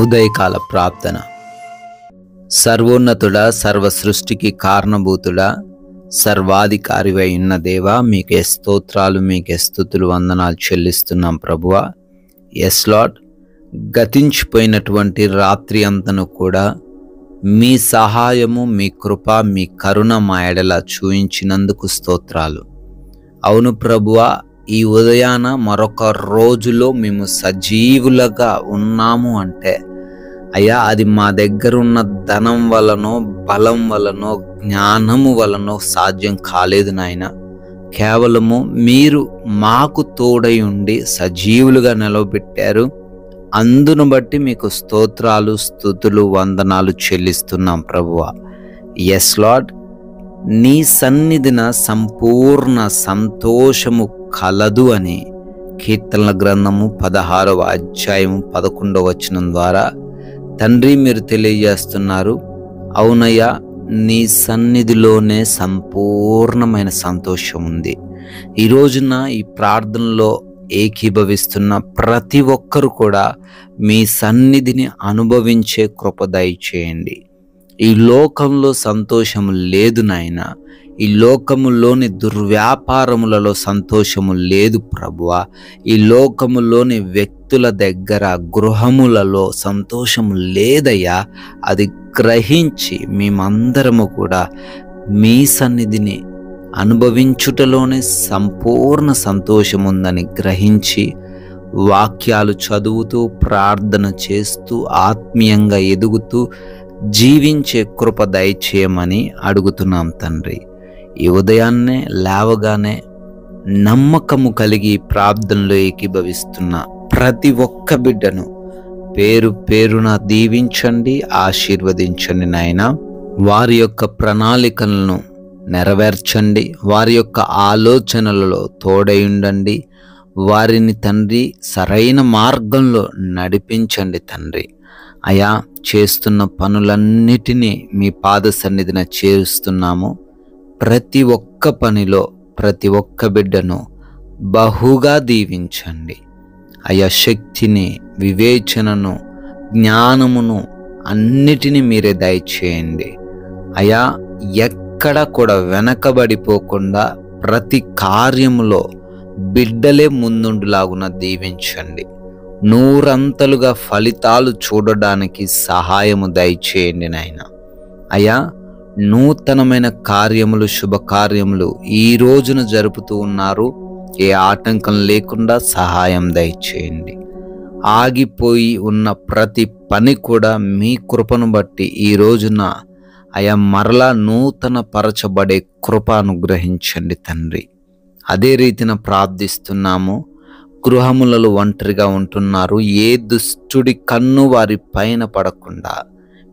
ఉదయకాల ప్రార్థన. సర్వోన్నతుడా, సర్వ సృష్టికి కారణభూతుడా, సర్వాధికారివై ఉన్న దేవా, మీకే స్తోత్రాలు, మీకే స్తుతులు, వందనాలు చెల్లిస్తున్నాం ప్రభువా. ఎస్ లార్డ్, గతించిపోయినటువంటి రాత్రి అంతను కూడా మీ సహాయము, మీ కృప, మీ కరుణ మా ఎడల చూయించినందుకు స్తోత్రాలు. అవును ప్రభువా, ఈ ఉదయాన మరొక రోజులో మేము సజీవులుగా ఉన్నాము అంటే అయ్యా, అది మా దగ్గర ఉన్న ధనం వలనో, బలం వలనో, జ్ఞానము వలనో సాధ్యం కాలేదు నాయన. కేవలము మీరు మాకు తోడై ఉండి సజీవులుగా నిలవబెట్టారు. అందును బట్టి మీకు స్తోత్రాలు, స్తుతులు, వందనాలు చెల్లిస్తున్నాం ప్రభువా. ఎస్ లార్డ్, నీ సన్నిధిన సంపూర్ణ సంతోషము కలదు అని కీర్తనల గ్రంథము 16వ అధ్యాయము 11వ వచనం ద్వారా తండ్రి మీరు తెలియజేస్తున్నారు. అవునయ్యా, నీ సన్నిధిలోనే సంపూర్ణమైన సంతోషం ఉంది. ఈ రోజున ఈ ప్రార్థనలో ఏకీభవిస్తున్న ప్రతి ఒక్కరు కూడా మీ సన్నిధిని అనుభవించే కృప దయచేయండి. ఈ లోకంలో సంతోషము లేదు నాయన. ఈ లోకములోని దుర్వ్యాపారములలో సంతోషము లేదు ప్రభువా. ఈ లోకములోని వ్యక్తుల దగ్గర, గృహములలో సంతోషము లేదయ్యా. అది గ్రహించి మేమందరము కూడా మీ సన్నిధిని అనుభవించుటలోనే సంపూర్ణ సంతోషం ఉందని గ్రహించి వాక్యాలు చదువుతూ, ప్రార్థన చేస్తూ, ఆత్మీయంగా ఎదుగుతూ జీవించే కృప దయచేయమని అడుగుతున్నాం తండ్రి. ఈ ఉదయాన్నే లేవగానే నమ్మకము కలిగి ప్రార్థనలో ఏకీభవిస్తున్న ప్రతి ఒక్క బిడ్డను పేరు పేరున దీవించండి, ఆశీర్వదించండి నాయన. వారి యొక్క ప్రణాళికలను నెరవేర్చండి. వారి యొక్క ఆలోచనలలో తోడై ఉండండి. వారిని తండ్రి సరైన మార్గంలో నడిపించండి తండ్రి. అయా, చేస్తున్న పనులన్నిటినీ మీ పాద సన్నిధిన చేరుస్తున్నాము. ప్రతి ఒక్క పనిలో ప్రతి ఒక్క బిడ్డను బహుగా దీవించండి. అయా, శక్తిని, వివేచనను, జ్ఞానమును అన్నిటినీ మీరే దయచేయండి. అయా, ఎక్కడ కూడా వెనకబడిపోకుండా ప్రతి కార్యములో బిడ్డలే ముందుండులాగున దీవించండి. నూరంతలుగా ఫలితాలు చూడడానికి సహాయము దయచేయండి నాయన. అయా, నూతనమైన కార్యములు, శుభకార్యములు ఈ రోజున జరుపుతూ ఉన్నారు. ఏ ఆటంకం లేకుండా సహాయం దయచేయండి. ఆగిపోయి ఉన్న ప్రతి పని కూడా మీ కృపను బట్టి ఈ రోజున అయా మరలా నూతన పరచబడే కృప అనుగ్రహించండి తండ్రి. అదే రీతిన ప్రార్థిస్తున్నాము. గృహములలో ఒంటరిగా ఉంటున్నారు. ఏ దుష్టుడి కన్ను వారి పైన పడకుండా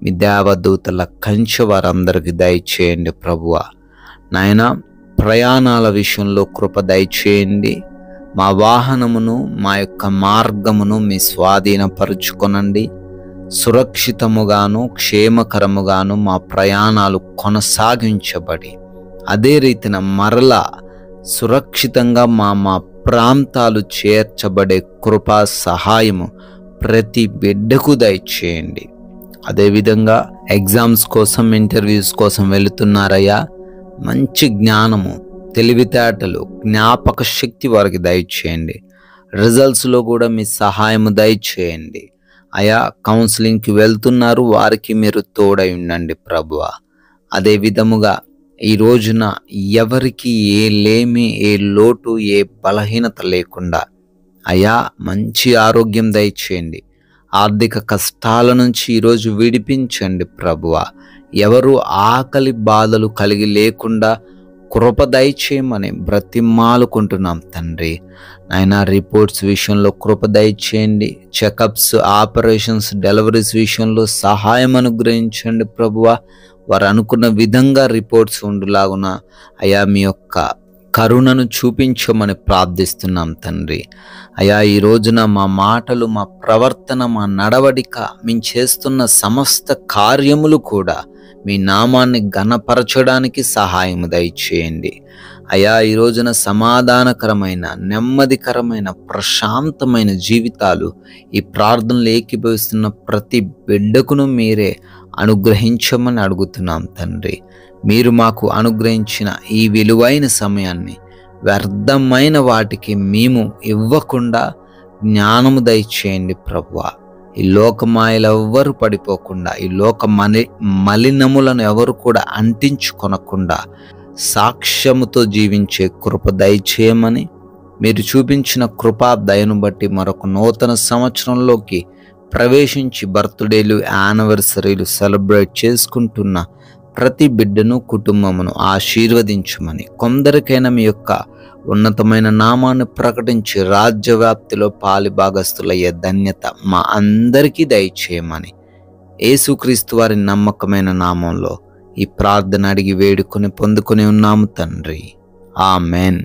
మీ దేవదూతల కంచె వారందరికి దయచేయండి ప్రభువా. నాయన, ప్రయాణాల విషయంలో కృప దయచేయండి. మా వాహనమును, మా యొక్క మార్గమును మీ స్వాధీనపరుచుకొనండి. సురక్షితముగాను క్షేమకరముగాను మా ప్రయాణాలు కొనసాగించబడి అదే రీతిన మరలా సురక్షితంగా మా ప్రాంతాలు చేర్చబడే కృపా సహాయము ప్రతి బిడ్డకు దయచేయండి. అదేవిధంగా ఎగ్జామ్స్ కోసం, ఇంటర్వ్యూస్ కోసం వెళుతున్నారయ్యా, మంచి జ్ఞానము, తెలివితేటలు, జ్ఞాపక శక్తి వారికి దయచేయండి. రిజల్ట్స్లో కూడా మీ సహాయము దయచేయండి. అయా, కౌన్సిలింగ్కి వెళ్తున్నారు, వారికి మీరు తోడై ఉండండి ప్రభువా. అదే విధముగా ఈ రోజున ఎవరికి ఏ లేమి, ఏ లోటు, ఏ బలహీనత లేకుండా అయా మంచి ఆరోగ్యం దయచేయండి. ఆర్థిక కష్టాల నుంచి ఈరోజు విడిపించండి ప్రభువా. ఎవరు ఆకలి బాధలు కలిగి లేకుండా కృప దయచేయమని బ్రతిమాలుకుంటున్నాం తండ్రి. నాయన, రిపోర్ట్స్ విషయంలో కృప దయచేయండి. చెకప్స్, ఆపరేషన్స్, డెలివరీస్ విషయంలో సహాయం అనుగ్రహించండి ప్రభువా. వారు అనుకున్న విధంగా రిపోర్ట్స్ ఉండులాగున అయా మీ యొక్క కరుణను చూపించమని ప్రార్థిస్తున్నాం తండ్రి. అయా, ఈ రోజున మా మాటలు, మా ప్రవర్తన, మా నడవడిక, మేము చేస్తున్న సమస్త కార్యములు కూడా మీ నామాన్ని ఘనపరచడానికి సహాయము దయచేయండి. అయా ఈ రోజున సమాధానకరమైన, నెమ్మదికరమైన, ప్రశాంతమైన జీవితాలు ఈ ప్రార్థనలు ఏకీభవిస్తున్న ప్రతి బిడ్డకును మీరే అనుగ్రహించమని అడుగుతున్నాం తండ్రి. మీరు మాకు అనుగ్రహించిన ఈ విలువైన సమయాన్ని వ్యర్థమైన వాటికి మేము ఇవ్వకుండా జ్ఞానము దయచేయండి ప్రభువా. ఈ లోకమాయలు ఎవ్వరు పడిపోకుండా, ఈ లోక మలినములను ఎవరు కూడా అంటించుకొనకుండా సాక్ష్యముతో జీవించే కృప దయచేయమని, మీరు చూపించిన కృపా దయను బట్టి మరొక నూతన సంవత్సరంలోకి ప్రవేశించి బర్త్డేలు, యానివర్సరీలు సెలబ్రేట్ చేసుకుంటున్న ప్రతి బిడ్డను, కుటుంబమును ఆశీర్వదించమని, కొందరికైనా మీ యొక్క ఉన్నతమైన నామాన్ని ప్రకటించి రాజ్యవ్యాప్తిలో పాలిభాగస్తులయ్యే ధన్యత మా అందరికీ దయచేయమని యేసుక్రీస్తు వారి నమ్మకమైన నామంలో ఈ ప్రార్థన అడిగి వేడుకొని పొందుకొని ఉన్నాము తండ్రి. ఆమెన్.